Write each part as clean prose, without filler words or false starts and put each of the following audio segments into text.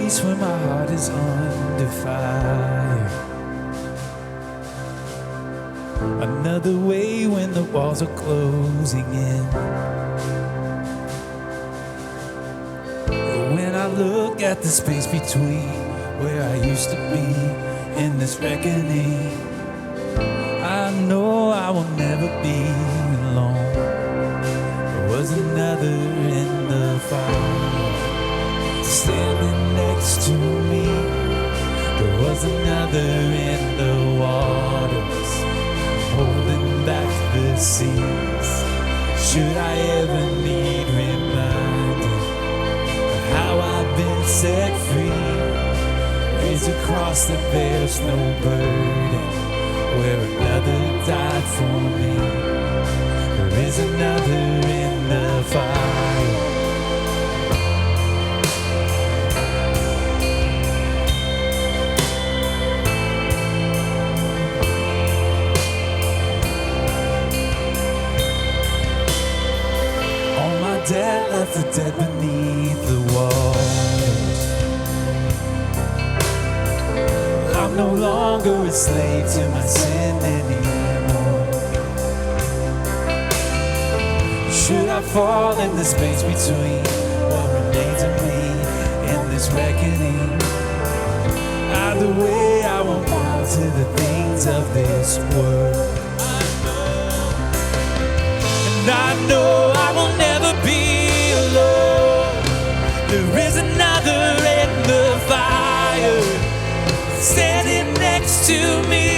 days when my heart is under fire. Another way when the walls are closing in. When I look at the space between where I used to be in this reckoning, I know I will never be alone. There was another in the fire standing next to me. There was another in the waters holding back the seas. Should I ever need reminding of how I've been set free? There's a cross that bears no burden, where another died for me. There is another in the fire. All my dad left the dead beneath the waters. I'm no longer a slave to my sin anymore. Should I fall in the space between what remains of me and this reckoning? Either way, I won't bow to the things of this world. And I know I will never be alone. There is another in the fire standing next to me.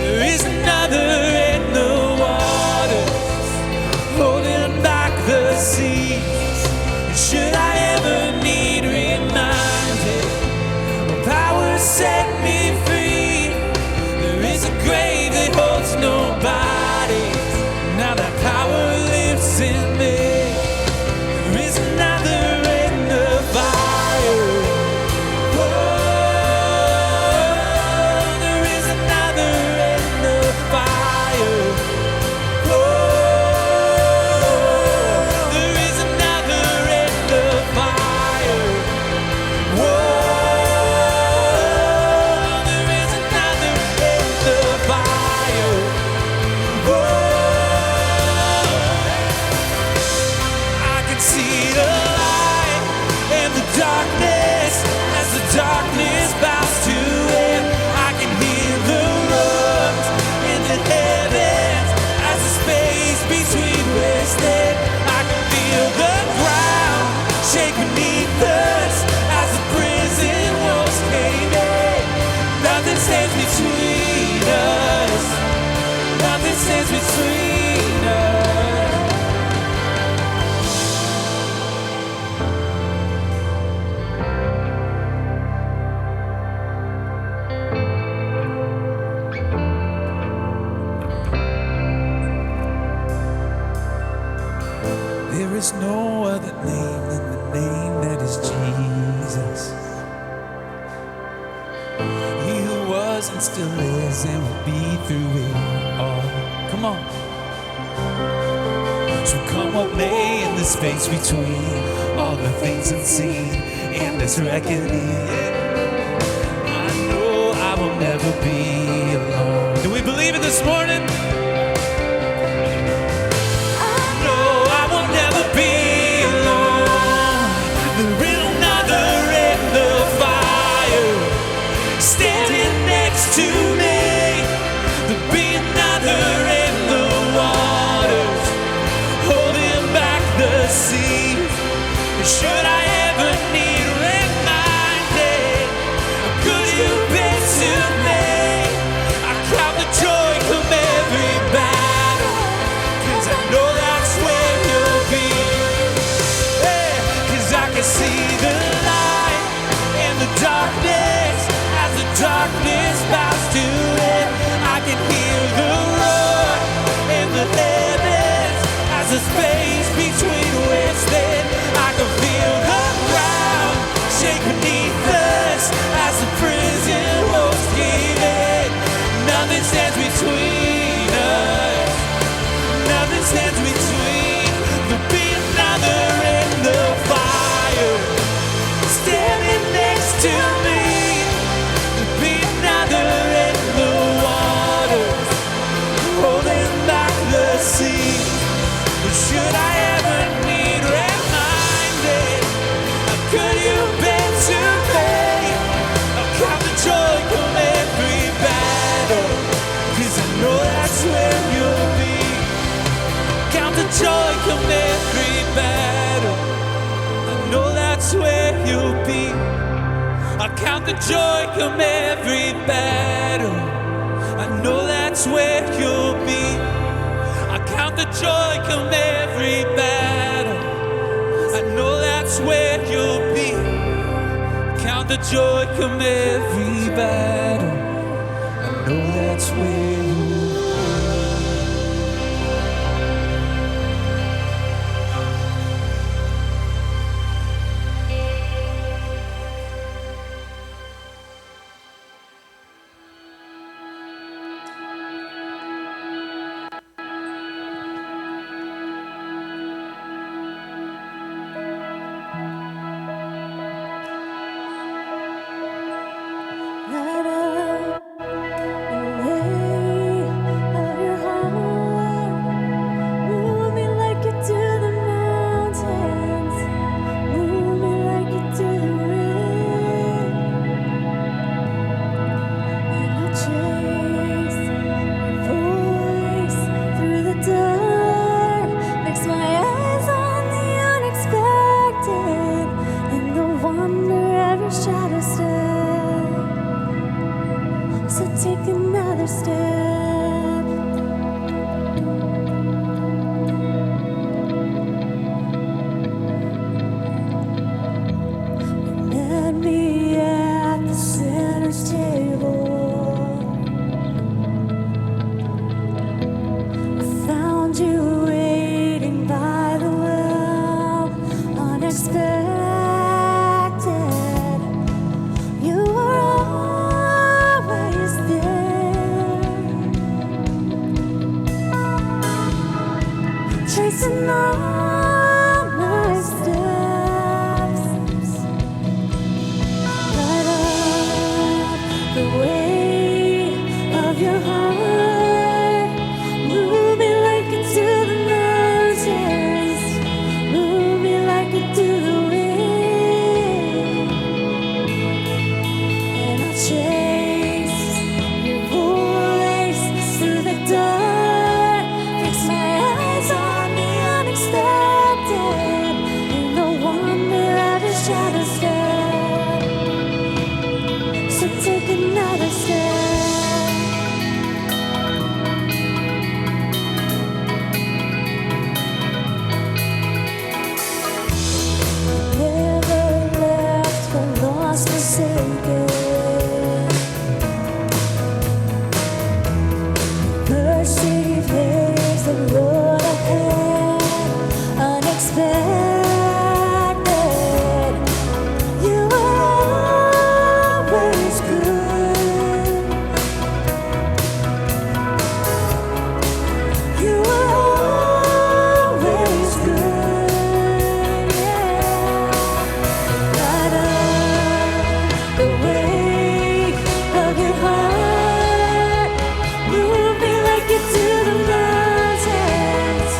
There is another in the waters holding back the seas. And should I ever need reminding, well, power set me free. There is a grave that holds no bodies. Now that power lives in me. There is another in the fire. Darkness bows to it. I can hear the roars in the heavens as the space between rested. I can feel the ground shake beneath us as the prison walls came in. Nothing stands between us. Nothing stands between us. There is no other name than the name that is Jesus. He who was and still is and will be through it all. Come on. So come what may in the space between all the things unseen and this reckoning. I know I will never be alone. Do we believe it this morning? Standing next to me, there'll be another in the waters, holding back the sea. Should I ever need reminding, how good you've been to me? I count the joy from every battle, 'cause I know that's where you'll be. Yeah, 'cause I can see the light in the darkness. Darkness bows to it. I can hear the roar in the heavens as the space between wasted. I can feel the ground shake beneath us as the prison walls give in. Nothing stands between us. Nothing stands between. There'll be another in the fire standing there. count the joy come every battle. I know that's where you'll be. I count the joy come every battle. I know that's where you'll be. Count the joy come every battle. I know that's where you'll be. Light up the way of your heart. Move me like you do the mountains. Move me like you do the rain. And I'll chase your voice through the dark. Fix my eyes on the unexpected and the wonder of your shadow step. So take another step. Met me at the sinner's table. I found you waiting by the well, unexpected. You were always there, tracing all my steps. Light up the way of your heart. Move me like you do the mountains. Move me like you do the wind. And I'll chase your voice through the dark. Fix my eyes on the unexpected and the wonder of your shadow step. So take another step. Never left the lost forsaken. Mercy pays the road ahead, unexpected. You are always good. You are always good. Yeah. Light up the way of your heart. Move me like you do the mountains.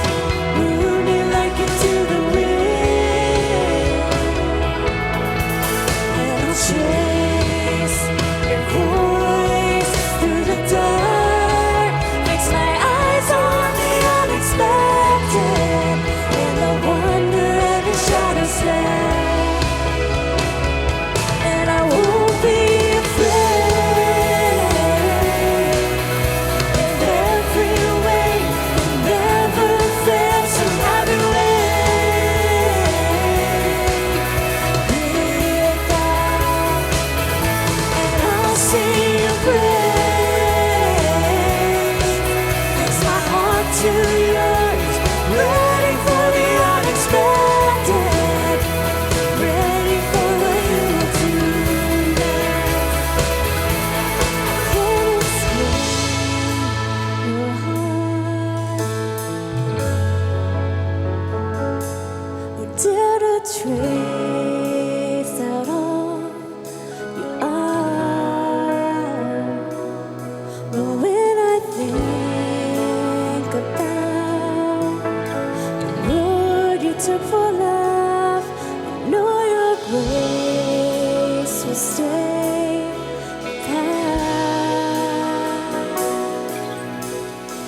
Move me like you do the wind. And I'll chase your voice through the dark. Fix my eyes on the unexpected and the wonder of your shadow step. And I won't be afraid. In every way, you never fail. So have your way. Be God, and I'll sing your praise. Fix my heart to yours, ready for the unexpected, ready for what you will do next. Can't explain your heart. You dare to trace out all you are. But when I think about the road you took for love, I know your grace will stay the path.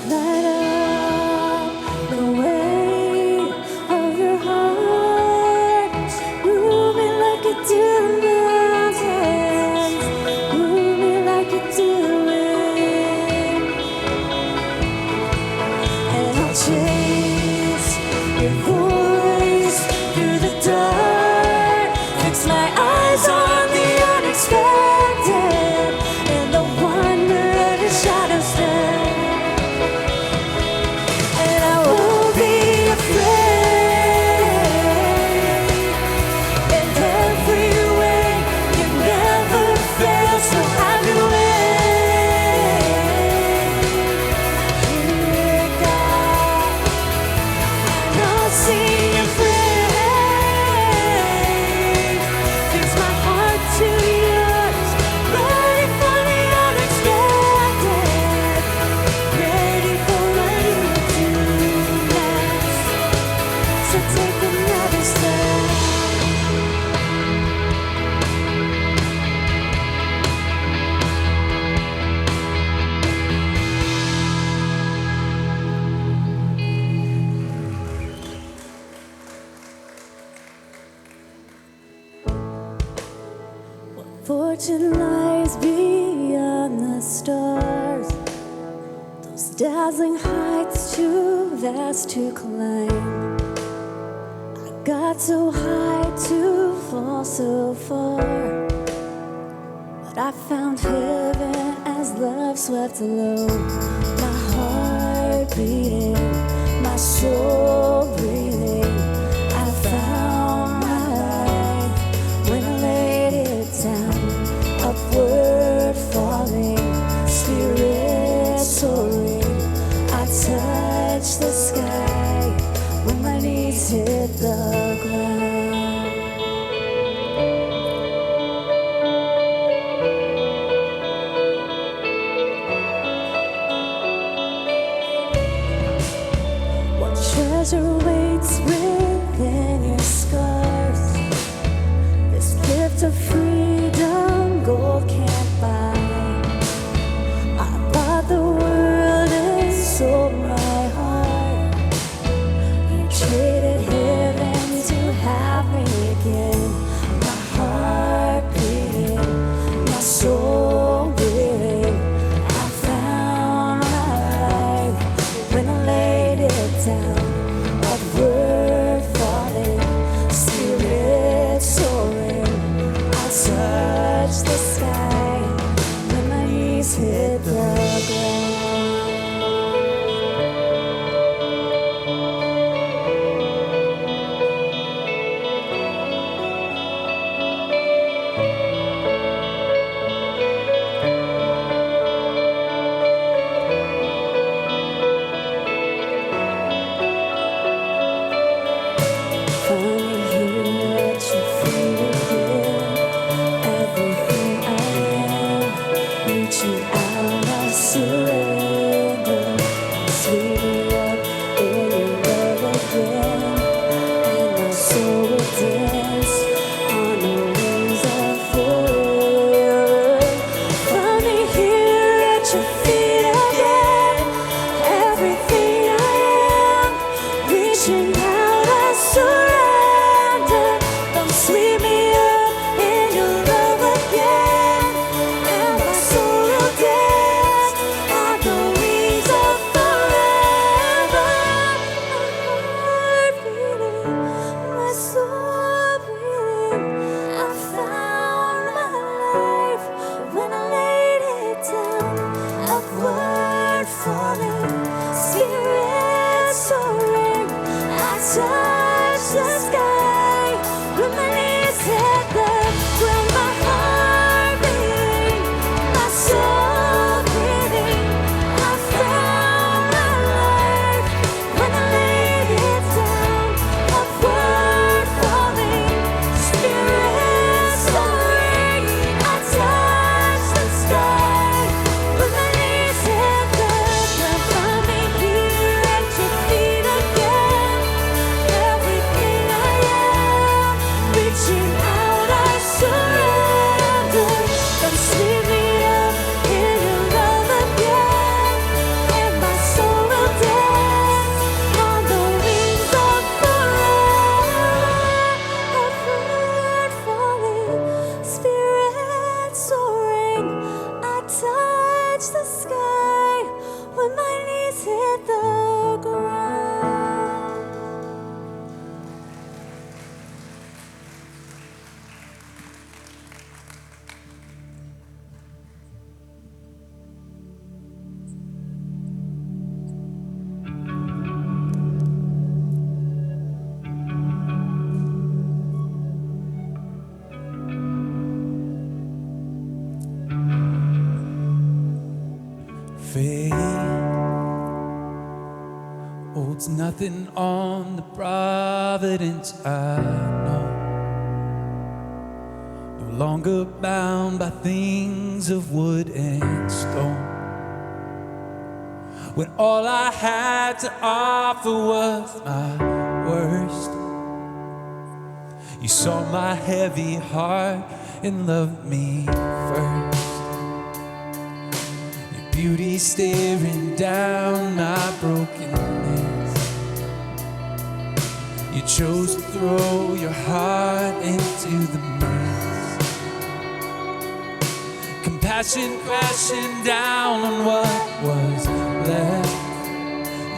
Light up the way of your heart. fortune lies beyond the stars. Those dazzling heights too vast to climb. I got so high to fall so far, but I found heaven as love swept low. My heart beating, my soul breathing. I found my life when I laid it down. Upward falling, spirit soaring. I touched the sky when my knees hit the ground. What treasure waits within your scars? This gift of freedom gold can't buy. I bought the world and sold my heart. You traded heaven to have me again. My heart beating, my soul breathing. I found my life when I laid it down. Upward falling, spirit soaring. I touched the sky when my knees hit the ground. Finally here at your feet again. Everything I am, reaching out, I surrender. Sweep me up in your love again, and my soul will dance on the wings of forever. Finally here at your feet again. Everything I am, reaching out, I surrender. Come sweep me up in your love again, and my soul will dance on the wings of forever. My heart beating, my soul breathing. I found my life when I laid it down. Upward falling, spirit soaring. I touched the sky when my knees hit the ground. My heart beating, my soul breathing. I found my life when I laid it down. Upward falling, spirit soaring. I touched the sky when my knees hit the ground. Finally here at your feet again. Everything I am, reaching out, I surrender. Come sweep me up in your love again, and my soul will dance on the wings of forever. Upward falling, spirit soaring. I touch the sky when my knees hit the ground. Faith holds nothing on the providence I know. No longer bound by things of wood and stone. When all I had to offer was my worst, you saw my heavy heart and loved me first. Beauty staring down my brokenness. You chose to throw your heart into the mix. passion crashing down on what was left.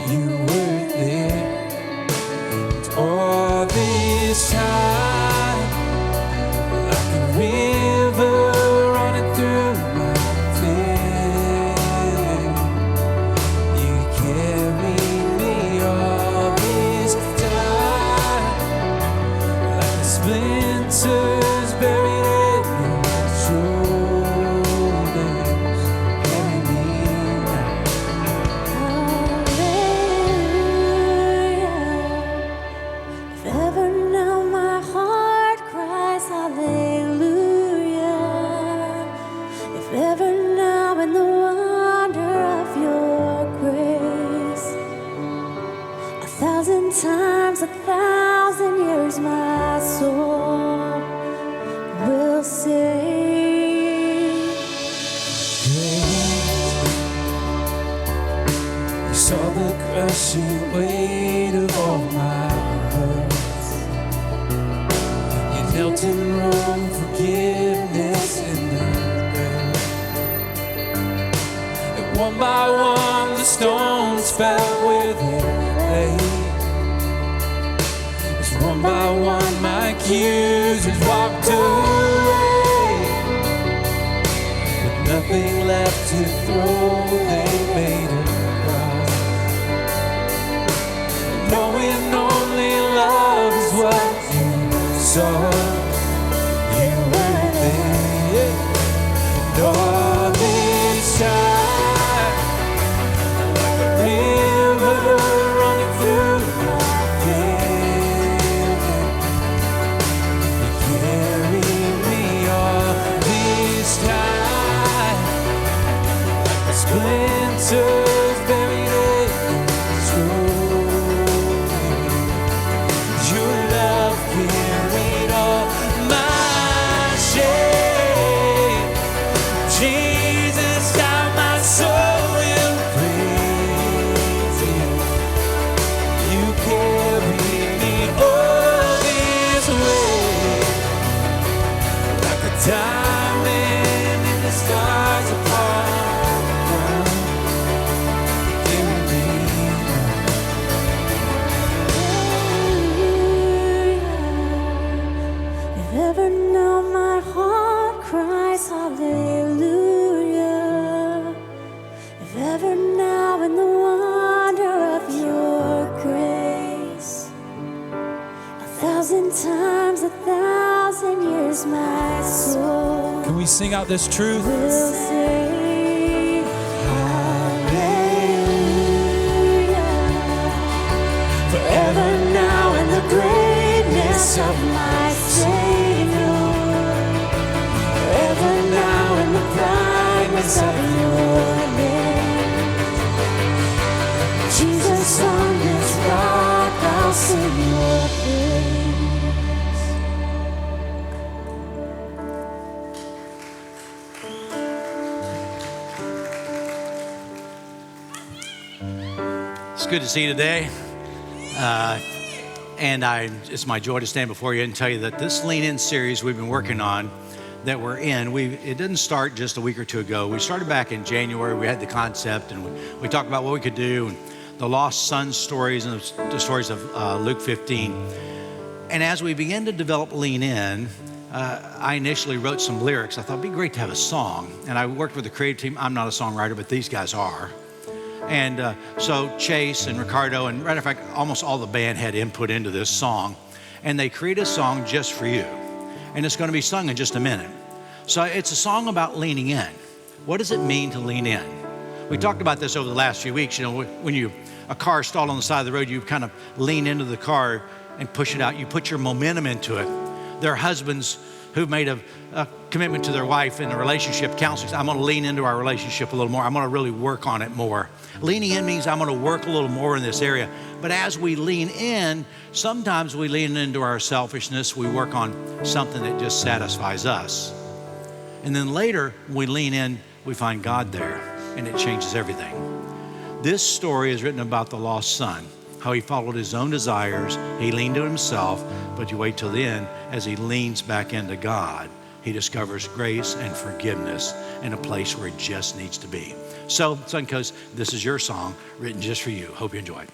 You were there. And all this time, like a river running through my veins, you carried me all this time, like the splinters buried in your shoulders. Carry me now. Hallelujah. If ever now my heart cries hallelujah. If ever now in the wonder of your grace, 1,000 times, 1,000 years, my soul will sing. You saw the crushing weight of all my hurts. You knelt in wrong forgiveness in the dirt. And one by one the stones fell where they lay. As one by one my accusers walked away. With nothing left to throw, they made a cross. Knowing only love is what you saw. You were there. And all this time, like a river running through my veins, you carried me all this time, like the splinters buried in your shoulders. Your love carried all my shame. Jesus, how my soul will praise you. You carried me all this way, like a diamond in the stars upon the ground. Carry me. Hallelujah. If ever now my heart cries hallelujah. If ever now in the wonder of your grace, 1,000 times, 1,000 years, my soul Can we sing out this truth? will sing. Hallelujah. Forever now in the greatness of My Savior, forever now in the brightness of your name. Jesus, on this rock I'll sing your praise. It's good to see you today. It's my joy to stand before you and tell you that this Lean In series we've been working on, that we're in, it didn't start just a week or two ago. We started back in January. We had the concept, and we talked about what we could do, and the lost son stories and the stories of Luke 15. And as we began to develop Lean In, I initially wrote some lyrics. I thought it'd be great to have a song. And I worked with the creative team. I'm not a songwriter, but these guys are. And so Chase and Ricardo, and matter of fact, almost all the band had input into this song. And they created a song just for you. And it's going to be sung in just a minute. So it's a song about leaning in. What does it mean to lean in? We talked about this over the last few weeks. You know, when a car stalled on the side of the road, you kind of lean into the car and push it out. You put your momentum into it. There are husbands who've made a commitment to their wife in a relationship counseling. I'm going to lean into our relationship a little more. I'm going to really work on it more. Leaning in means I'm going to work a little more in this area. But as we lean in, sometimes we lean into our selfishness. We work on something that just satisfies us. And then later, when we lean in, we find God there, and it changes everything. This story is written about the lost son, how he followed his own desires. He leaned to himself, but you wait till the end. As he leans back into God, he discovers grace and forgiveness. in a place where it just needs to be. So, Suncoast, this is your song written just for you. Hope you enjoy it.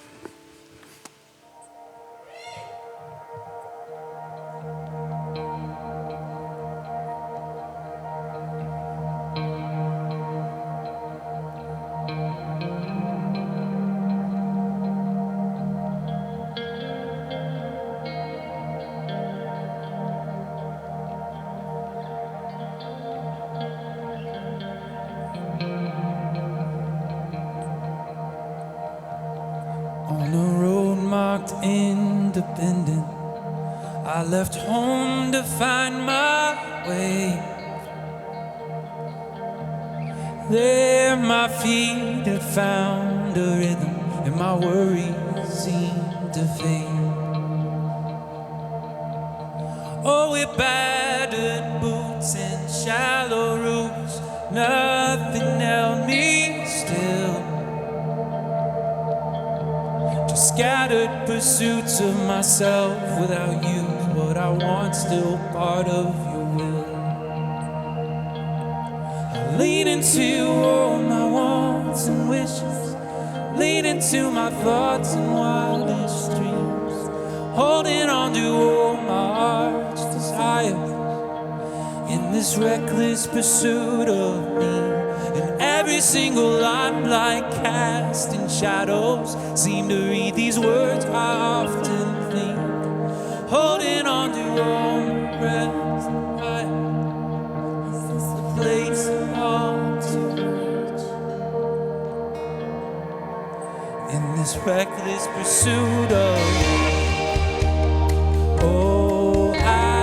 On a road marked independent, I left home to find my way. There my feet had found a rhythm, and my worries seemed to fade. Oh, with battered boots and shallow roots, nothing held me still. Scattered pursuits of myself without you, what I want still part of your will. I lean into all my wants and wishes, lean into my thoughts and wildest dreams, holding on to all my heart's desires in this reckless pursuit of me. And every single line like casting shadows seem to read these words I often think, holding on to all my breath. Is this the place I want to reach? In this reckless pursuit of oh, I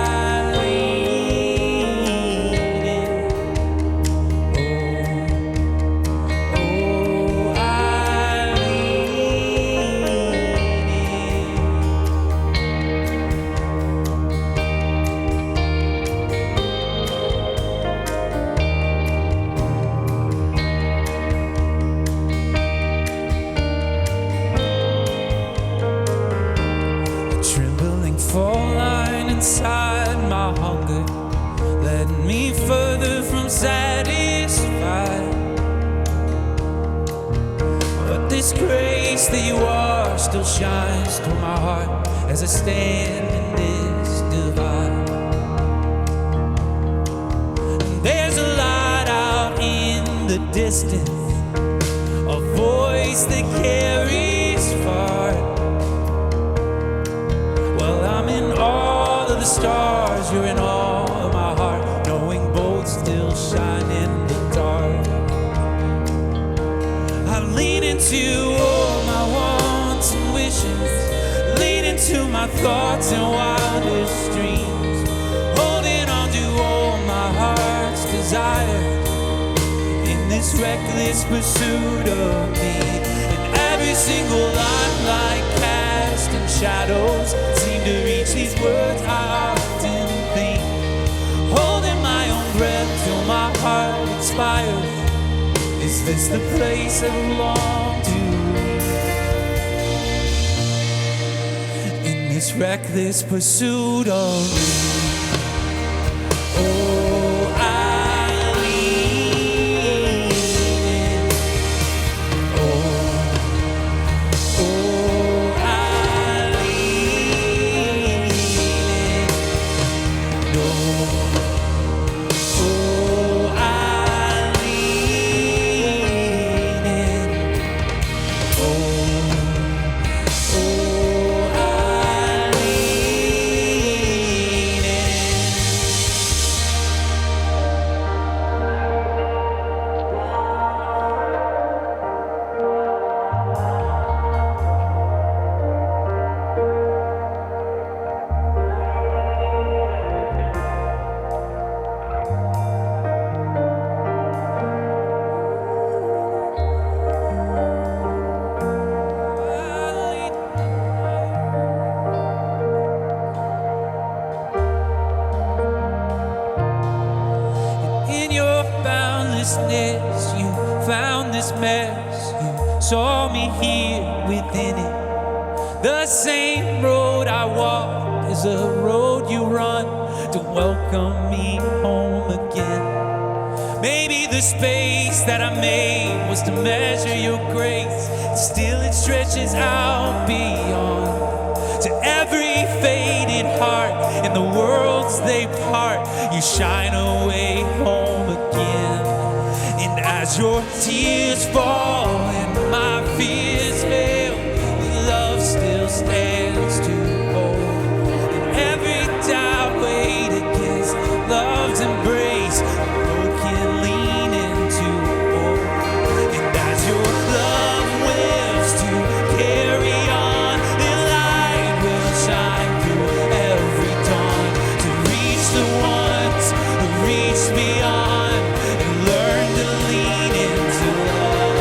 inside my hunger led me further from satisfied. But this grace that you are still shines through my heart as I stand in this divide. And there's a light out in the distance, a voice that carries far. Well, I'm in awe the stars, you're in all of my heart, knowing both still shine in the dark. I lean into all my wants and wishes, lean into my thoughts and wildest dreams, holding on to all my heart's desire in this reckless pursuit of me. And every single line like casting shadows seem to reach these words I often think, holding my own breath till my heart expires. Is this the place I belong to? In this reckless pursuit of me. Oh, I lean in. helplessness, you found this mess, you saw me here within it. The same road I walk is a road you run to welcome me home again. Maybe the space that I made was to measure your grace. Still it stretches out beyond. To every faded heart in the worlds they part, you shine away home again. And as your tears fall and my fears fail, love still stands to hold. And every doubt weighed against love's embrace, can lean into hope. And as your love wills to carry on, the light will shine through every dawn to reach the ones who reach beyond and learn to lean into love.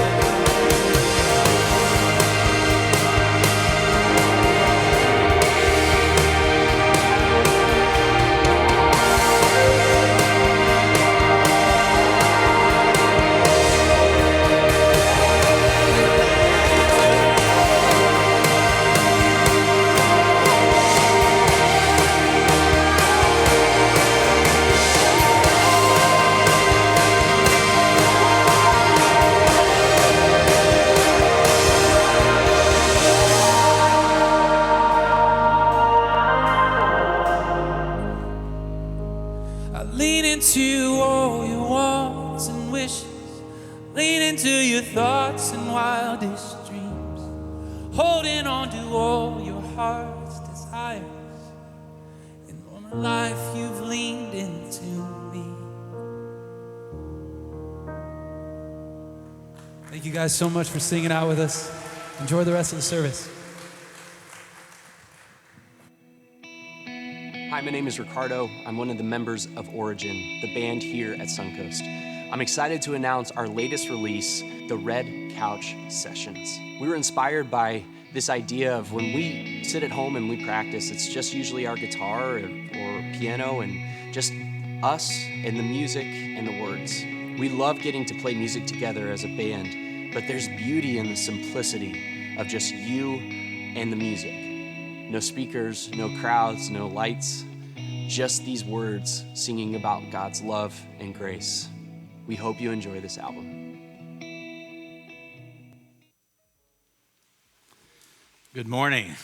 I lean into all your wants and wishes, lean into your thoughts and wildest dreams, holding on to all your heart's desires. And all my life you've leaned into me. Thank you guys so much for singing out with us. Enjoy the rest of the service. Hi, my name is Ricardo. I'm one of the members of Origin, the band here at Suncoast. I'm excited to announce our latest release, the Red Couch Sessions. We were inspired by this idea of when we sit at home and we practice, it's just usually our guitar or piano and just us and the music and the words. We love getting to play music together as a band, but there's beauty in the simplicity of just you and the music. No speakers, no crowds, no lights, just these words singing about God's love and grace. We hope you enjoy this album. Good morning.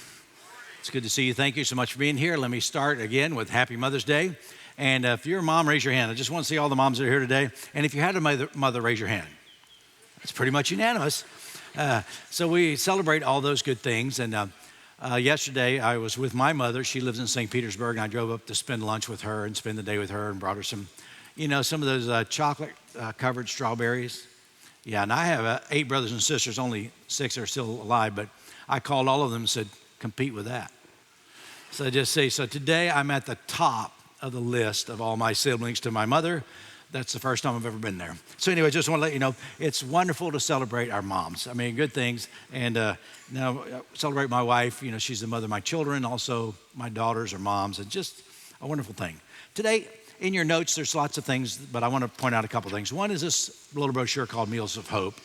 It's good to see you. Thank you so much for being here. Let me start again with Happy Mother's Day. And if you're a mom, raise your hand. I just want to see all the moms that are here today. And if you had a mother, raise your hand. It's pretty much unanimous. So we celebrate all those good things. And yesterday, I was with my mother. She lives in St. Petersburg, and I drove up to spend lunch with her and spend the day with her and brought her some of those chocolate-covered strawberries. Yeah, and I have 8 brothers and sisters. Only 6 are still alive, but I called all of them and said, compete with that. So today I'm at the top of the list of all my siblings to my mother. That's the first time I've ever been there. So anyway, just want to let you know, it's wonderful to celebrate our moms. I mean, good things. And now celebrate my wife. You know, she's the mother of my children. Also, my daughters are moms. And just a wonderful thing. Today, in your notes, there's lots of things, but I want to point out a couple things. One is this little brochure called Meals of Hope.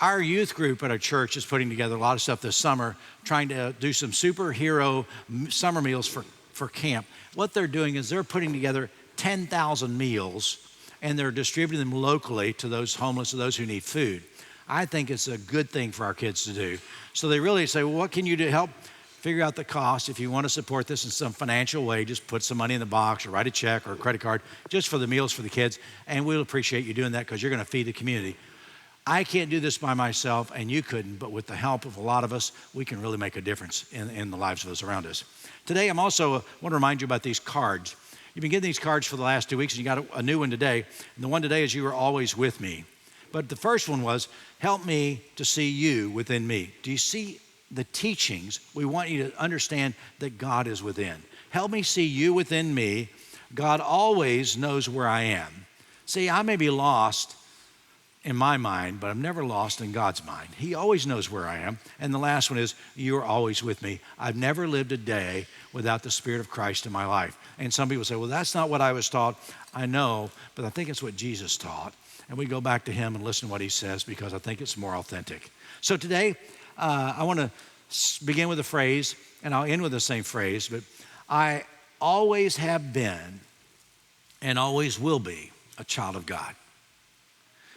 Our youth group at our church is putting together a lot of stuff this summer, trying to do some superhero summer meals for camp. What they're doing is they're putting together 10,000 meals, and they're distributing them locally to those homeless or those who need food. I think it's a good thing for our kids to do. So they really say, well, what can you do to help figure out the cost? If you want to support this in some financial way, just put some money in the box or write a check or a credit card just for the meals for the kids, and we'll appreciate you doing that because you're going to feed the community. I can't do this by myself, and you couldn't, but with the help of a lot of us, we can really make a difference in the lives of those around us. Today, I'm also want to remind you about these cards. You've been getting these cards for the last 2 weeks, and you got a new one today. And the one today is You Are Always With Me. But the first one was, help me to see you within me. Do you see the teachings? We want you to understand that God is within. Help me see you within me. God always knows where I am. See, I may be lost in my mind, but I'm never lost in God's mind. He always knows where I am. And the last one is, you are always with me. I've never lived a day without the Spirit of Christ in my life. And some people say, well, that's not what I was taught. I know, but I think it's what Jesus taught. And we go back to him and listen to what he says because I think it's more authentic. So today, I want to begin with a phrase, and I'll end with the same phrase, but I always have been and always will be a child of God.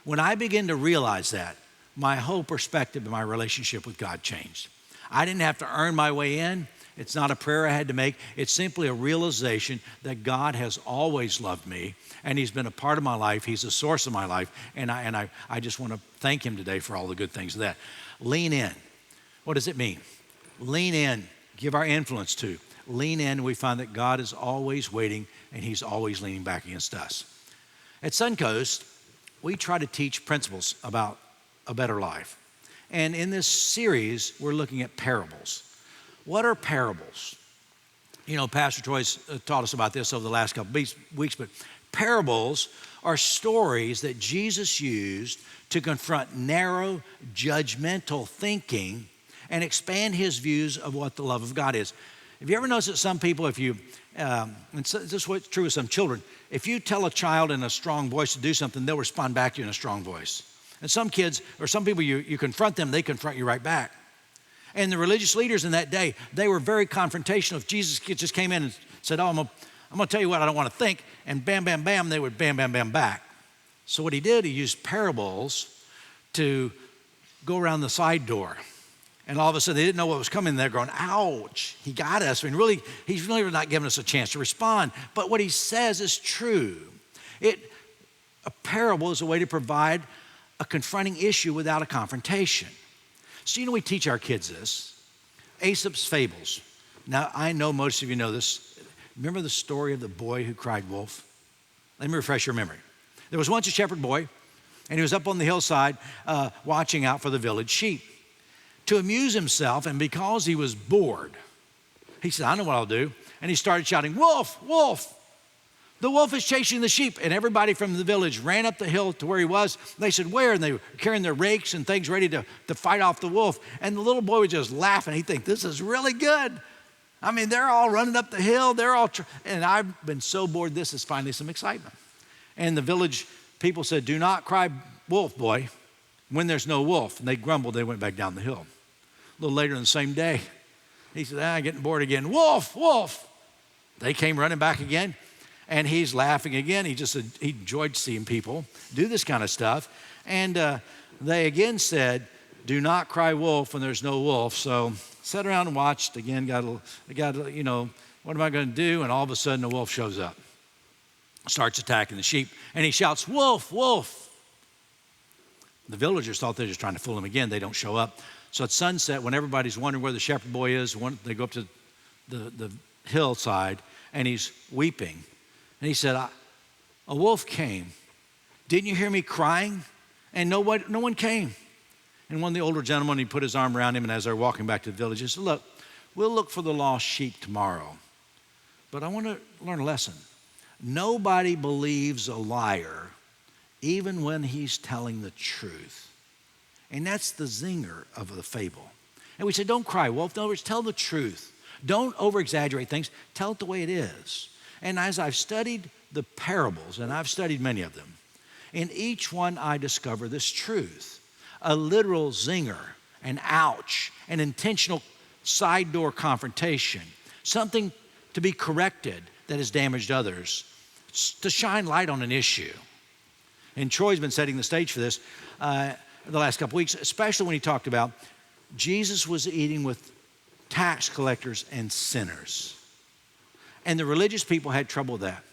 When I began to realize that, my whole perspective of my relationship with God changed. I didn't have to earn my way in. It's not a prayer I had to make. It's simply a realization that God has always loved me, and He's been a part of my life. He's the source of my life, and I just want to thank Him today for all the good things of that. Lean in. What does it mean? Lean in. Give our influence to. Lean in, we find that God is always waiting, and He's always leaning back against us. At Suncoast, we try to teach principles about a better life. And in this series, we're looking at parables. What are parables? You know, Pastor Troy's taught us about this over the last couple weeks, but parables are stories that Jesus used to confront narrow, judgmental thinking and expand His views of what the love of God is. Have you ever noticed that some people, and this is what's true with some children, if you tell a child in a strong voice to do something, they'll respond back to you in a strong voice. And some kids, or some people, you confront them, they confront you right back. And the religious leaders in that day, they were very confrontational. If Jesus just came in and said, I'm going to tell you what I don't want to think, and bam, bam, bam, they would bam, bam, bam back. So what He did, He used parables to go around the side door. And all of a sudden, they didn't know what was coming. They're going, ouch, He got us. I mean, really, He's really not giving us a chance to respond. But what He says is true. A parable is a way to provide a confronting issue without a confrontation. So, you know, we teach our kids this. Aesop's fables. Now, I know most of you know this. Remember the story of the boy who cried wolf? Let me refresh your memory. There was once a shepherd boy, and he was up on the hillside watching out for the village sheep. To amuse himself, and because he was bored, he said, I know what I'll do. And he started shouting, wolf, wolf. The wolf is chasing the sheep. And everybody from the village ran up the hill to where he was. They said, where? And they were carrying their rakes and things ready to fight off the wolf. And the little boy was just laughing. He'd think, this is really good. I mean, they're all running up the hill. And I've been so bored, this is finally some excitement. And the village people said, do not cry wolf, boy, when there's no wolf. And they grumbled. They went back down the hill. A little later in the same day, he said, I'm getting bored again. Wolf, wolf. They came running back again. And he's laughing again. He enjoyed seeing people do this kind of stuff. And they again said, do not cry wolf when there's no wolf. So sat around and watched again, what am I going to do? And all of a sudden the wolf shows up, starts attacking the sheep. And he shouts, wolf, wolf. The villagers thought they were just trying to fool him again. They don't show up. So at sunset, when everybody's wondering where the shepherd boy is, they go up to the hillside and he's weeping. And he said, a wolf came. Didn't you hear me crying? And no one came. And one of the older gentlemen, he put his arm around him, and as they're walking back to the village, he said, look, we'll look for the lost sheep tomorrow. But I want to learn a lesson. Nobody believes a liar, even when he's telling the truth. And that's the zinger of the fable. And we say, don't cry, wolf. In other words, tell the truth. Don't over-exaggerate things. Tell it the way it is. And as I've studied the parables, and I've studied many of them, in each one I discover this truth. A literal zinger, an ouch, an intentional side door confrontation, something to be corrected that has damaged others, to shine light on an issue. And Troy's been setting the stage for this the last couple weeks, especially when he talked about Jesus was eating with tax collectors and sinners. And the religious people had trouble with that.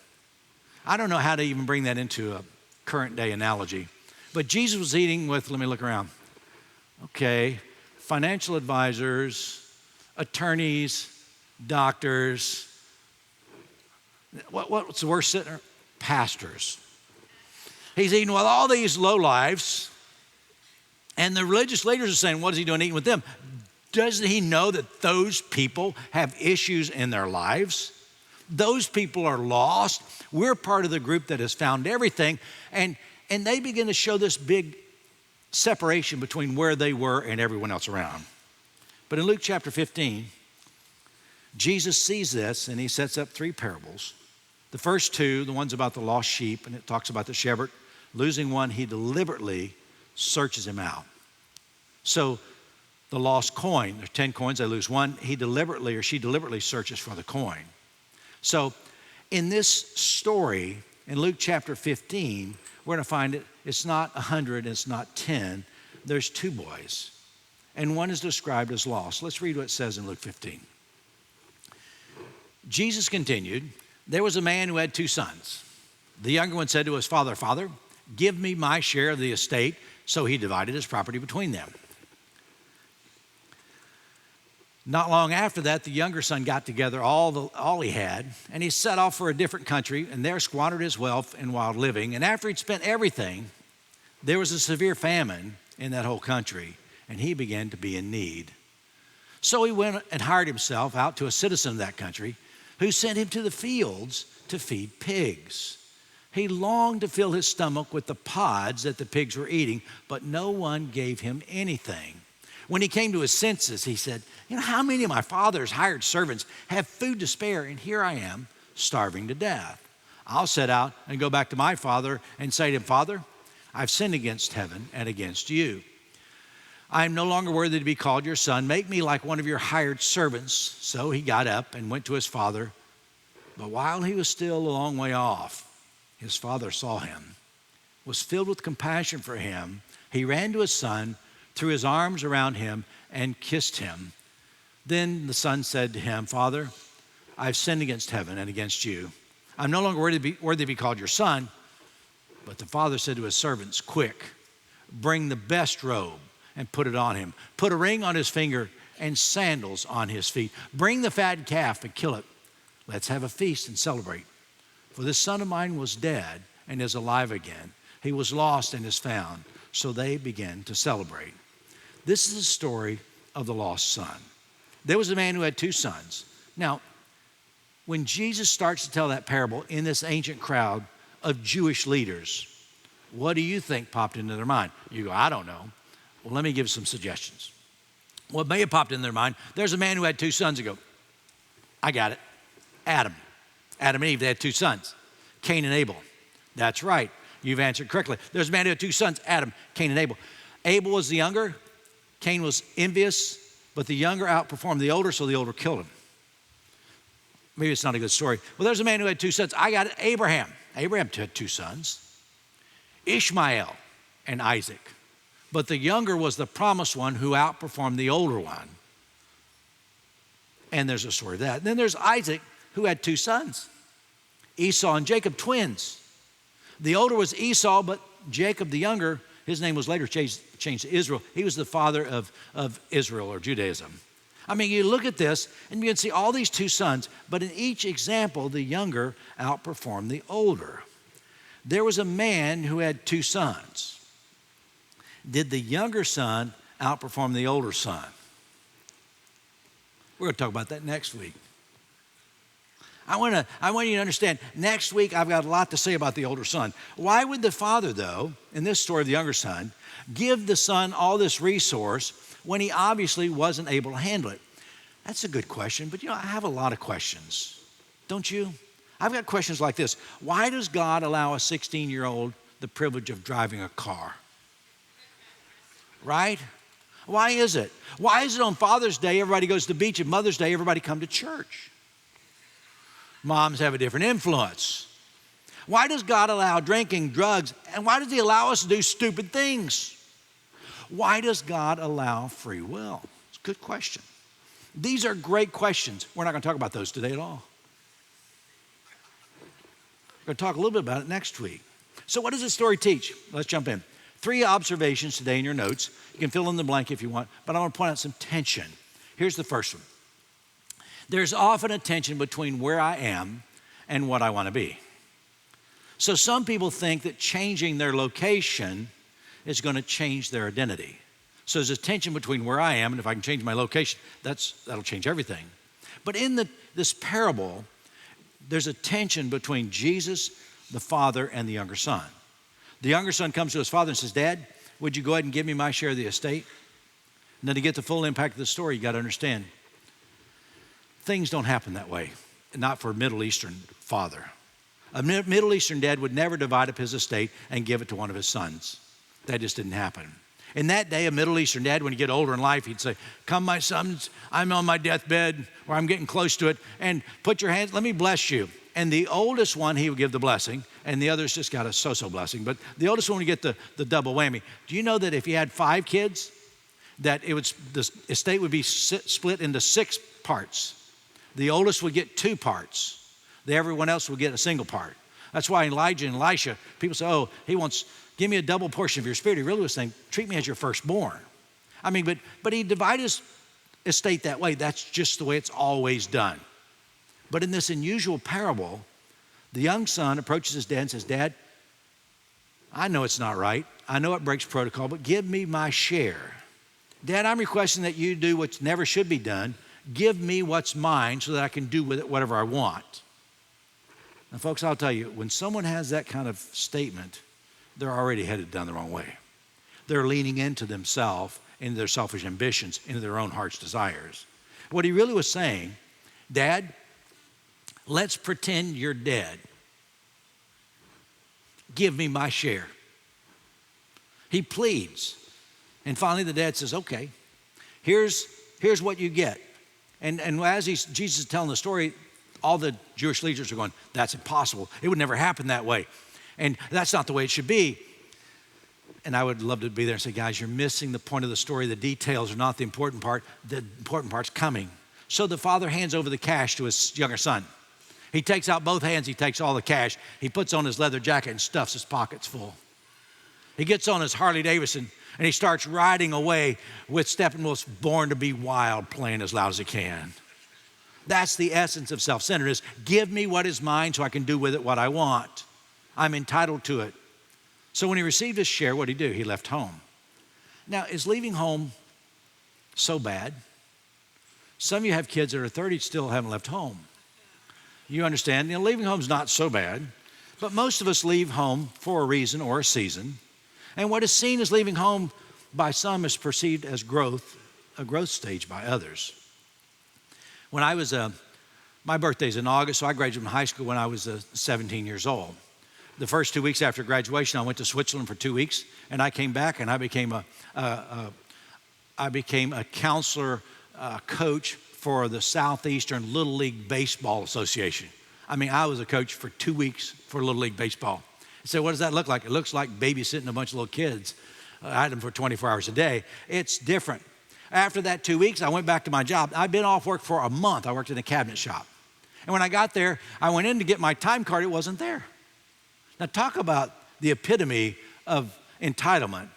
I don't know how to even bring that into a current day analogy. But Jesus was eating with, let me look around. Okay, financial advisors, attorneys, doctors. What's the worst sinner? Pastors. He's eating with all these lowlifes. And the religious leaders are saying, what is he doing eating with them? Doesn't he know that those people have issues in their lives? Those people are lost. We're part of the group that has found everything. And they begin to show this big separation between where they were and everyone else around. But in Luke chapter 15, Jesus sees this and he sets up 3 parables. The first 2, the one's about the lost sheep, and it talks about the shepherd losing one. He deliberately searches him out. So the lost coin, there's 10 coins, they lose one. He deliberately or she deliberately searches for the coin. So in this story, in Luke chapter 15, we're going to find it's not 100, it's not 10. There's 2 boys, and one is described as lost. Let's read what it says in Luke 15. Jesus continued, there was a man who had 2 sons. The younger one said to his father, Father, give me my share of the estate. So he divided his property between them. Not long after that, the younger son got together all he had, and he set off for a different country, and there squandered his wealth in wild living. And after he'd spent everything, there was a severe famine in that whole country, and he began to be in need. So he went and hired himself out to a citizen of that country, who sent him to the fields to feed pigs. He longed to fill his stomach with the pods that the pigs were eating, but no one gave him anything. When he came to his senses, he said, how many of my father's hired servants have food to spare, and here I am, starving to death. I'll set out and go back to my father and say to him, Father, I've sinned against heaven and against you. I am no longer worthy to be called your son. Make me like one of your hired servants. So he got up and went to his father. But while he was still a long way off, his father saw him, was filled with compassion for him. He ran to his son, threw his arms around him, and kissed him. Then the son said to him, Father, I've sinned against heaven and against you. I'm no longer worthy to be called your son. But the father said to his servants, quick, bring the best robe and put it on him. Put a ring on his finger and sandals on his feet. Bring the fatted calf and kill it. Let's have a feast and celebrate. For this son of mine was dead and is alive again. He was lost and is found. So they began to celebrate. This is the story of the lost son. There was a man who had 2 sons. Now, when Jesus starts to tell that parable in this ancient crowd of Jewish leaders, what do you think popped into their mind? You go, I don't know. Well, let me give some suggestions. What may have popped in their mind, there's a man who had 2 sons ago. I got it. Adam and Eve, they had 2 sons, Cain and Abel. That's right. You've answered correctly. There's a man who had 2 sons, Adam, Cain, and Abel. Abel was the younger. Cain was envious, but the younger outperformed the older, so the older killed him. Maybe it's not a good story. Well, there's a man who had 2 sons. I got it, Abraham. Abraham had 2 sons, Ishmael and Isaac. But the younger was the promised one who outperformed the older one. And there's a story of that. And then there's Isaac, who had 2 sons, Esau and Jacob, twins. The older was Esau, but Jacob, the younger, his name was later changed to Israel. He was the father of Israel or Judaism. I mean, you look at this and you can see all these 2 sons, but in each example, the younger outperformed the older. There was a man who had 2 sons. Did the younger son outperform the older son? We're going to talk about that next week. I want you to understand, next week I've got a lot to say about the older son. Why would the father, though, in this story of the younger son, give the son all this resource when he obviously wasn't able to handle it? That's a good question, but I have a lot of questions. Don't you? I've got questions like this. Why does God allow a 16-year-old the privilege of driving a car? Right? Why is it? Why is it on Father's Day everybody goes to the beach and Mother's Day everybody come to church? Moms have a different influence. Why does God allow drinking, drugs, and why does he allow us to do stupid things? Why does God allow free will? It's a good question. These are great questions. We're not going to talk about those today at all. We're going to talk a little bit about it next week. So what does this story teach? Let's jump in. 3 observations today in your notes. You can fill in the blank if you want, but I want to point out some tension. Here's the first one. There's often a tension between where I am and what I want to be. So some people think that changing their location is going to change their identity. So there's a tension between where I am and if I can change my location, that'll change everything. But in this parable, there's a tension between Jesus, the father, and the younger son. The younger son comes to his father and says, Dad, would you go ahead and give me my share of the estate? And then to get the full impact of the story, you got to understand, things don't happen that way, not for a Middle Eastern father. A Middle Eastern dad would never divide up his estate and give it to one of his sons. That just didn't happen. In that day, a Middle Eastern dad, when he get older in life, he'd say, come, my sons, I'm on my deathbed, or I'm getting close to it, and put your hands, let me bless you. And the oldest one, he would give the blessing, and the others just got a so-so blessing. But the oldest one would get the double whammy. Do you know that if he had 5 kids, that the estate would be split into 6 parts? The oldest would get 2 parts. Everyone else would get a single part. That's why Elijah and Elisha, people say, oh, he wants, give me a double portion of your spirit. He really was saying, treat me as your firstborn. I mean, but he divided his estate that way. That's just the way it's always done. But in this unusual parable, the young son approaches his dad and says, Dad, I know it's not right. I know it breaks protocol, but give me my share. Dad, I'm requesting that you do what never should be done. Give me what's mine so that I can do with it whatever I want. And folks, I'll tell you, when someone has that kind of statement, they're already headed down the wrong way. They're leaning into themselves, into their selfish ambitions, into their own heart's desires. What he really was saying, Dad, let's pretend you're dead. Give me my share. He pleads. And finally the dad says, okay, here's what you get. And as Jesus is telling the story, all the Jewish leaders are going, that's impossible. It would never happen that way. And that's not the way it should be. And I would love to be there and say, guys, you're missing the point of the story. The details are not the important part. The important part's coming. So the father hands over the cash to his younger son. He takes out both hands. He takes all the cash. He puts on his leather jacket and stuffs his pockets full. He gets on his Harley Davidson and he starts riding away with Steppenwolf's Born to Be Wild playing as loud as he can. That's the essence of self-centeredness. Give me what is mine so I can do with it what I want. I'm entitled to it. So when he received his share, what did he do? He left home. Now, is leaving home so bad? Some of you have kids that are 30 still haven't left home. You understand, leaving home's not so bad, but most of us leave home for a reason or a season. And what is seen as leaving home by some is perceived as growth, a growth stage by others. When I was, my birthday's in August, so I graduated from high school when I was 17 years old. The first 2 weeks after graduation, I went to Switzerland for 2 weeks, and I came back and I became a counselor, coach for the Southeastern Little League Baseball Association. I mean, I was a coach for 2 weeks for Little League Baseball. So what does that look like? It looks like babysitting a bunch of little kids. I had them for 24 hours a day. It's different. After that 2 weeks, I went back to my job. I'd been off work for a month. I worked in a cabinet shop. And when I got there, I went in to get my time card. It wasn't there. Now talk about the epitome of entitlement.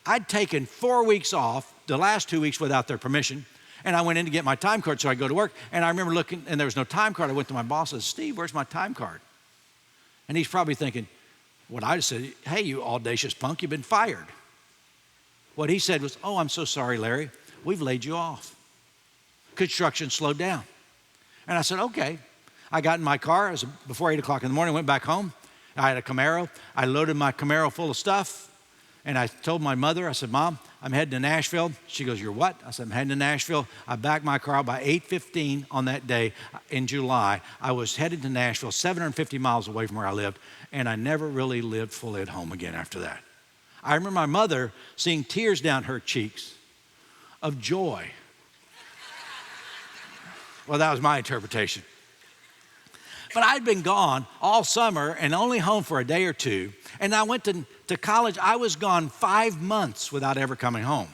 I'd taken 4 weeks off, the last 2 weeks without their permission, and I went in to get my time card so I go to work. And I remember looking, and there was no time card. I went to my boss and said, Steve, where's my time card? And he's probably thinking, what I said, hey, you audacious punk, you've been fired. What he said was, oh, I'm so sorry, Larry. We've laid you off. Construction slowed down. And I said, okay. I got in my car. It was before 8 o'clock in the morning. Went back home. I had a Camaro. I loaded my Camaro full of stuff. And I told my mother, I said, Mom, I'm heading to Nashville. She goes, you're what? I said, I'm heading to Nashville. I backed my car out by 8:15 on that day in July. I was headed to Nashville, 750 miles away from where I lived. And I never really lived fully at home again after that. I remember my mother seeing tears down her cheeks of joy. Well, that was my interpretation. But I'd been gone all summer and only home for a day or two. And I went to college. I was gone 5 months without ever coming home.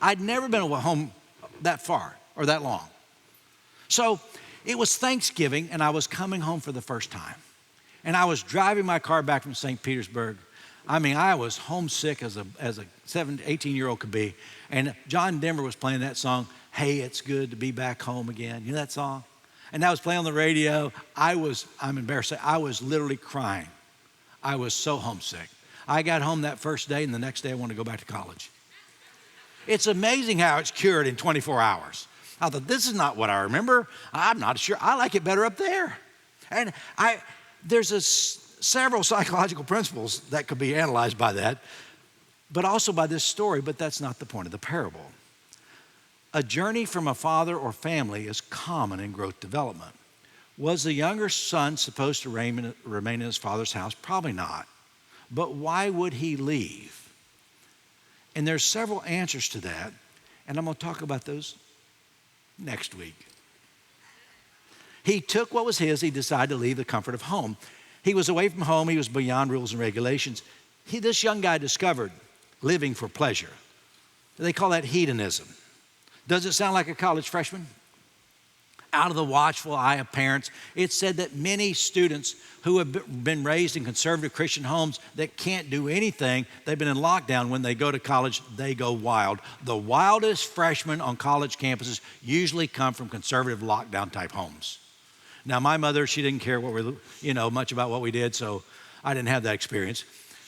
I'd never been home that far or that long. So it was Thanksgiving and I was coming home for the first time. And I was driving my car back from St. Petersburg. I mean, I was homesick as a 18-year-old could be. And John Denver was playing that song, Hey, It's Good to Be Back Home Again. You know that song? And that was playing on the radio. I'm embarrassed to say, I was literally crying. I was so homesick. I got home that first day and the next day I wanted to go back to college. It's amazing how it's cured in 24 hours. I thought, this is not what I remember. I'm not sure. I like it better up there. And there's several psychological principles that could be analyzed by that, but also by this story, but that's not the point of the parable. A journey from a father or family is common in growth development. Was the younger son supposed to remain in his father's house? Probably not. But why would he leave? And there's several answers to that, and I'm going to talk about those next week. He took what was his. He decided to leave the comfort of home. He was away from home. He was beyond rules and regulations. This young guy discovered living for pleasure. They call that hedonism. Does it sound like a college freshman? Out of the watchful eye of parents, it's said that many students who have been raised in conservative Christian homes that can't do anything, they've been in lockdown, when they go to college, they go wild. The wildest freshmen on college campuses usually come from conservative lockdown type homes. Now, my mother, she didn't care much about what we did, so I didn't have that experience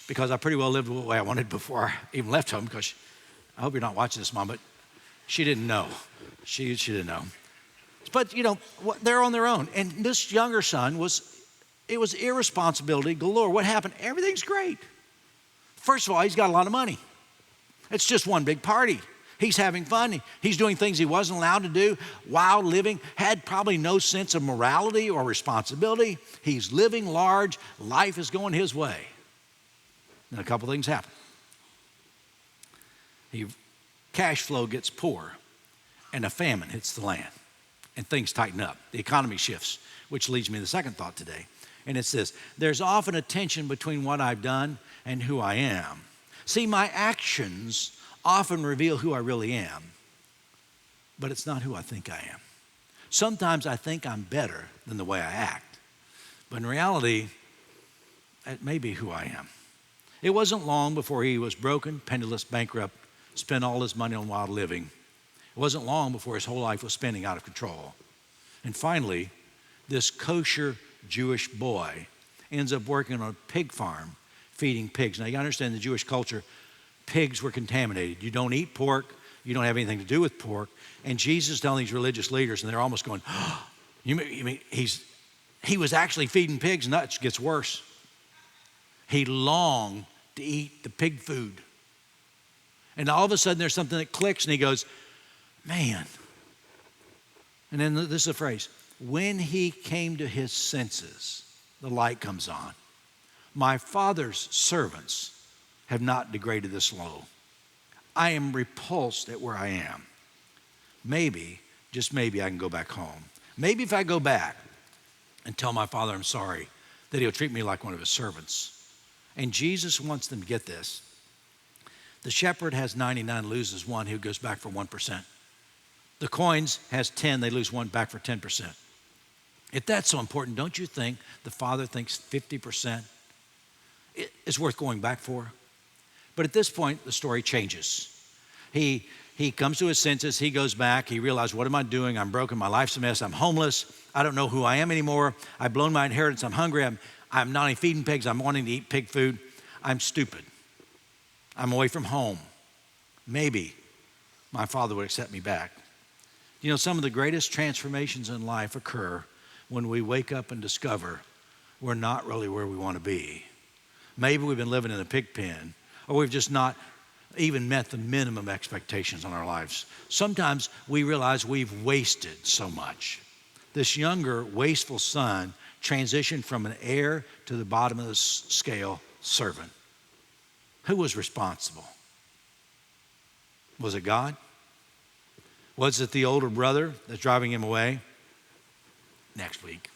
because I pretty well lived the way I wanted before I even left home. Because I hope you're not watching this, Mom, but she didn't know. She didn't know. But, they're on their own. And this younger son it was irresponsibility galore. What happened? Everything's great. First of all, he's got a lot of money. It's just one big party. He's having fun. He's doing things he wasn't allowed to do. Wild living. Had probably no sense of morality or responsibility. He's living large. Life is going his way. Then a couple things happen. Cash flow gets poor, and a famine hits the land. And things tighten up. The economy shifts, which leads me to the second thought today. And it's this: there's often a tension between what I've done and who I am. See, my actions often reveal who I really am, but it's not who I think I am. Sometimes I think I'm better than the way I act, but in reality, it may be who I am. It wasn't long before he was broken, penniless, bankrupt, spent all his money on wild living. It wasn't long before his whole life was spinning out of control. And finally, this kosher Jewish boy ends up working on a pig farm feeding pigs. Now, you understand the Jewish culture, pigs were contaminated. You don't eat pork. You don't have anything to do with pork. And Jesus is telling these religious leaders, and they're almost going, oh, you mean he was actually feeding pigs? And that gets worse. He longed to eat the pig food. And all of a sudden, there's something that clicks, and he goes, man. And then this is a phrase: when he came to his senses, the light comes on. My Father's servants have not degraded this low. I am repulsed at where I am. Maybe, just maybe, I can go back home. Maybe if I go back and tell my Father I'm sorry, that he'll treat me like one of his servants. And Jesus wants them to get this. The shepherd has 99, loses one, who goes back for 1%. The coins has 10, they lose one, back for 10%. If that's so important, don't you think the Father thinks 50% is worth going back for? But at this point, the story changes. He comes to his senses, he goes back, he realizes, what am I doing? I'm broken, my life's a mess, I'm homeless, I don't know who I am anymore, I've blown my inheritance, I'm hungry, I'm not only feeding pigs, I'm wanting to eat pig food, I'm stupid. I'm away from home. Maybe my Father would accept me back. Some of the greatest transformations in life occur when we wake up and discover we're not really where we want to be. Maybe we've been living in a pig pen, or we've just not even met the minimum expectations on our lives. Sometimes we realize we've wasted so much. This younger, wasteful son transitioned from an heir to the bottom of the scale servant. Who was responsible? Was it God? Was it the older brother that's driving him away? Next week.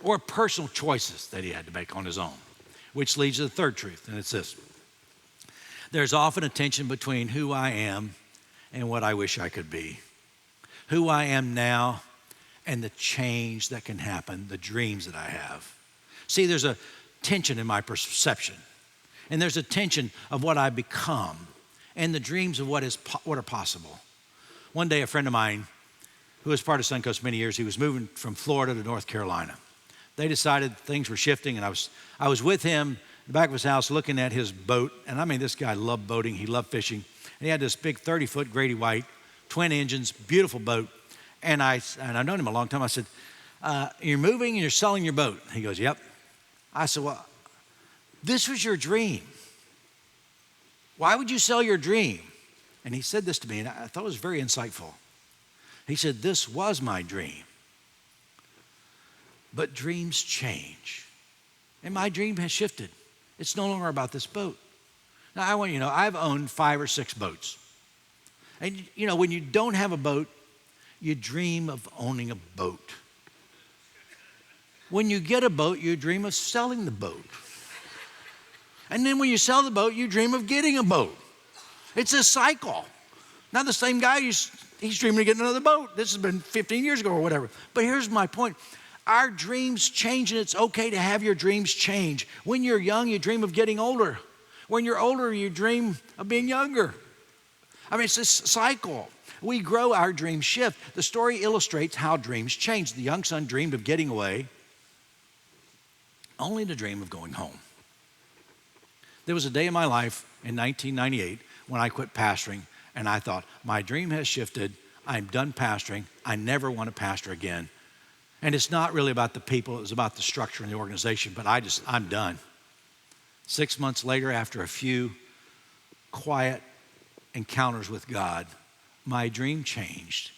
Or personal choices that he had to make on his own, which leads to the third truth, and it's this: there's often a tension between who I am and what I wish I could be. Who I am now and the change that can happen, the dreams that I have. See, there's a tension in my perception, and there's a tension of what I become and the dreams of what are possible. One day, a friend of mine who was part of Suncoast many years, he was moving from Florida to North Carolina. They decided things were shifting, and I was with him in the back of his house looking at his boat. And I mean, this guy loved boating. He loved fishing. And he had this big 30-foot Grady White, twin engines, beautiful boat. And I've known him a long time. I said, you're moving and you're selling your boat. He goes, yep. I said, well, this was your dream. Why would you sell your dream? And he said this to me, and I thought it was very insightful. He said, this was my dream. But dreams change. And my dream has shifted. It's no longer about this boat. Now, I want you to know, I've owned 5 or 6 boats. And, when you don't have a boat, you dream of owning a boat. When you get a boat, you dream of selling the boat. And then when you sell the boat, you dream of getting a boat. It's a cycle. Now the same guy, he's dreaming of getting another boat. This has been 15 years ago or whatever. But here's my point. Our dreams change, and it's okay to have your dreams change. When you're young, you dream of getting older. When you're older, you dream of being younger. I mean, it's this cycle. We grow, our dreams shift. The story illustrates how dreams change. The young son dreamed of getting away, only to dream of going home. There was a day in my life in 1998 when I quit pastoring, and I thought, my dream has shifted. I'm done pastoring. I never want to pastor again. And it's not really about the people. It was about the structure and the organization, but I'm done. 6 months later, after a few quiet encounters with God, my dream changed.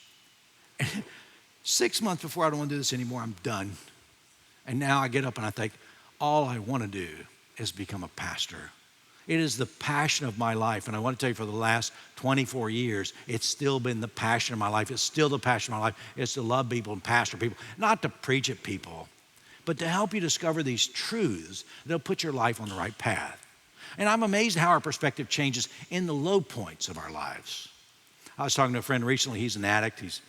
6 months before, I don't want to do this anymore, I'm done. And now I get up and I think, all I want to do is become a pastor. It is the passion of my life. And I want to tell you, for the last 24 years, it's still been the passion of my life. It's still the passion of my life. It's to love people and pastor people, not to preach at people, but to help you discover these truths that'll put your life on the right path. And I'm amazed how our perspective changes in the low points of our lives. I was talking to a friend recently. He's an addict. He's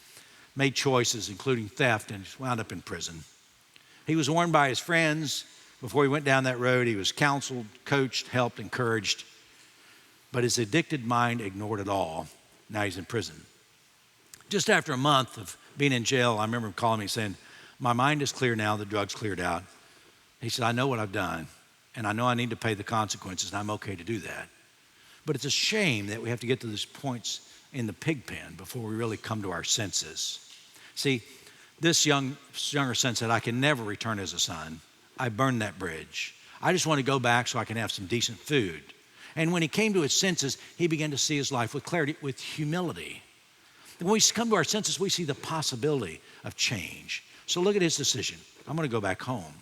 made choices, including theft, and he's wound up in prison. He was warned by his friends. Before he went down that road, he was counseled, coached, helped, encouraged. But his addicted mind ignored it all. Now he's in prison. Just after a month of being in jail, I remember him calling me saying, my mind is clear now, the drug's cleared out. He said, I know what I've done, and I know I need to pay the consequences, and I'm okay to do that. But it's a shame that we have to get to these points in the pig pen before we really come to our senses. See, this younger son said, I can never return as a son. I burned that bridge. I just want to go back so I can have some decent food. And when he came to his senses, he began to see his life with clarity, with humility. And when we come to our senses, we see the possibility of change. So look at his decision. I'm going to go back home.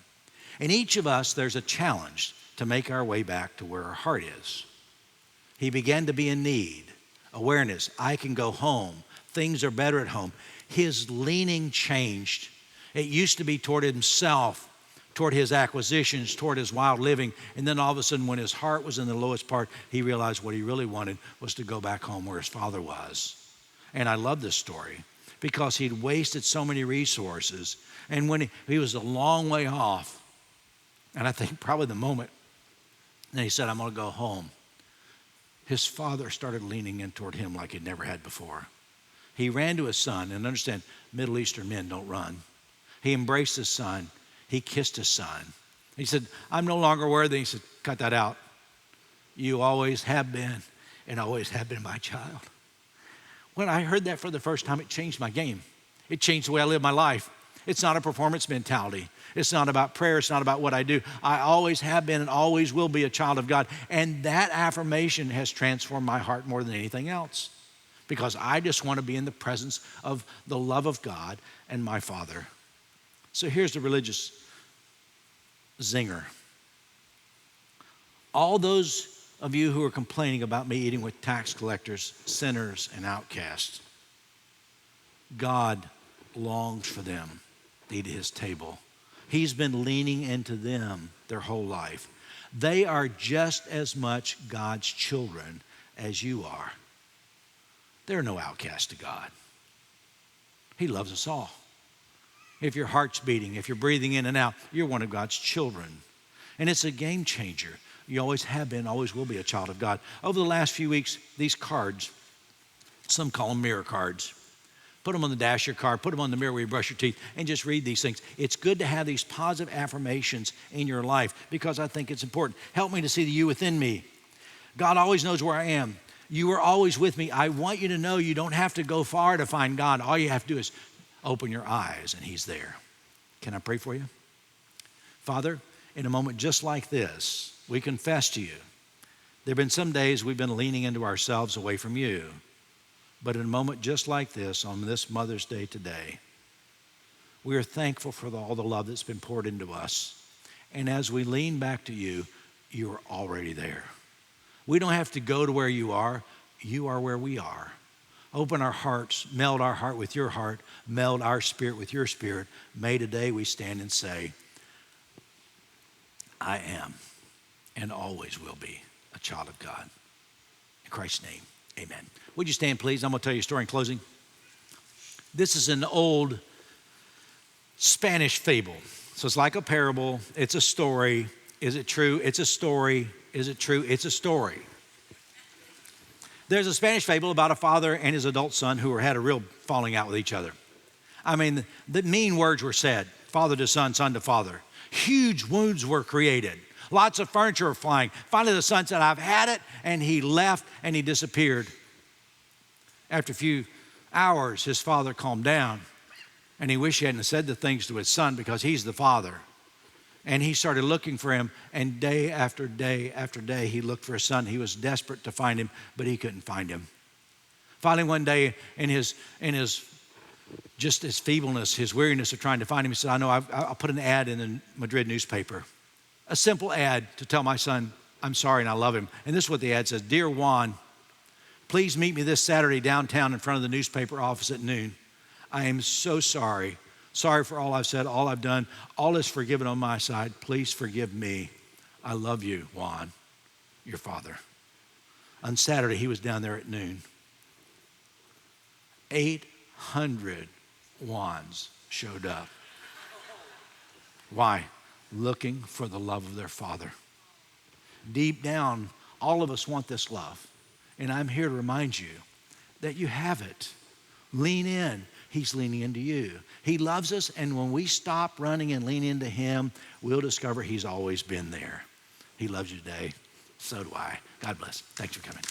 And each of us, there's a challenge to make our way back to where our heart is. He began to be in need, awareness. I can go home. Things are better at home. His leaning changed. It used to be toward himself, toward his acquisitions, toward his wild living. And then all of a sudden, when his heart was in the lowest part, he realized what he really wanted was to go back home where his father was. And I love this story because he'd wasted so many resources. And when he was a long way off, and I think probably the moment, and he said, I'm going to go home. His father started leaning in toward him like he'd never had before. He ran to his son, and understand, Middle Eastern men don't run. He embraced his son. He kissed his son. He said, I'm no longer worthy. He said, cut that out. You always have been and always have been my child. When I heard that for the first time, it changed my game. It changed the way I live my life. It's not a performance mentality. It's not about prayer. It's not about what I do. I always have been and always will be a child of God. And that affirmation has transformed my heart more than anything else, because I just want to be in the presence of the love of God and my Father. So here's the religious zinger. All those of you who are complaining about me eating with tax collectors, sinners, and outcasts, God longs for them to eat at his table. He's been leaning into them their whole life. They are just as much God's children as you are. They're no outcast to God. He loves us all. If your heart's beating, if you're breathing in and out, you're one of God's children. And it's a game changer. You always have been, always will be a child of God. Over the last few weeks, these cards, some call them mirror cards. Put them on the dash of your car, put them on the mirror where you brush your teeth, and just read these things. It's good to have these positive affirmations in your life because I think it's important. Help me to see the you within me. God always knows where I am. You are always with me. I want you to know you don't have to go far to find God. All you have to do is open your eyes and he's there. Can I pray for you? Father, in a moment just like this, we confess to you. There have been some days we've been leaning into ourselves away from you. But in a moment just like this, on this Mother's Day today, we are thankful for all the love that's been poured into us. And as we lean back to you, you are already there. We don't have to go to where you are. You are where we are. Open our hearts, meld our heart with your heart, meld our spirit with your spirit. May today we stand and say, I am and always will be a child of God. In Christ's name, amen. Would you stand, please? I'm going to tell you a story in closing. This is an old Spanish fable. So it's like a parable. It's a story. Is it true? It's a story. Is it true? It's a story. There's a Spanish fable about a father and his adult son who had a real falling out with each other. I mean, the mean words were said, father to son, son to father. Huge wounds were created. Lots of furniture were flying. Finally, the son said, I've had it, and he left and he disappeared. After a few hours, his father calmed down, and he wished he hadn't said the things to his son because he's the father. And he started looking for him, and day after day after day, he looked for his son. He was desperate to find him, but he couldn't find him. Finally, one day, in his just his feebleness, his weariness of trying to find him, he said, I know, I'll put an ad in the Madrid newspaper. A simple ad to tell my son, I'm sorry and I love him. And this is what the ad says. Dear Juan, please meet me this Saturday downtown in front of the newspaper office at noon. I am so sorry. Sorry for all I've said, all I've done. All is forgiven on my side. Please forgive me. I love you, Juan, your father. On Saturday, he was down there at noon. 800 Juans showed up. Why? Looking for the love of their father. Deep down, all of us want this love. And I'm here to remind you that you have it. Lean in. He's leaning into you. He loves us, and when we stop running and lean into him, we'll discover he's always been there. He loves you today. So do I. God bless. Thanks for coming.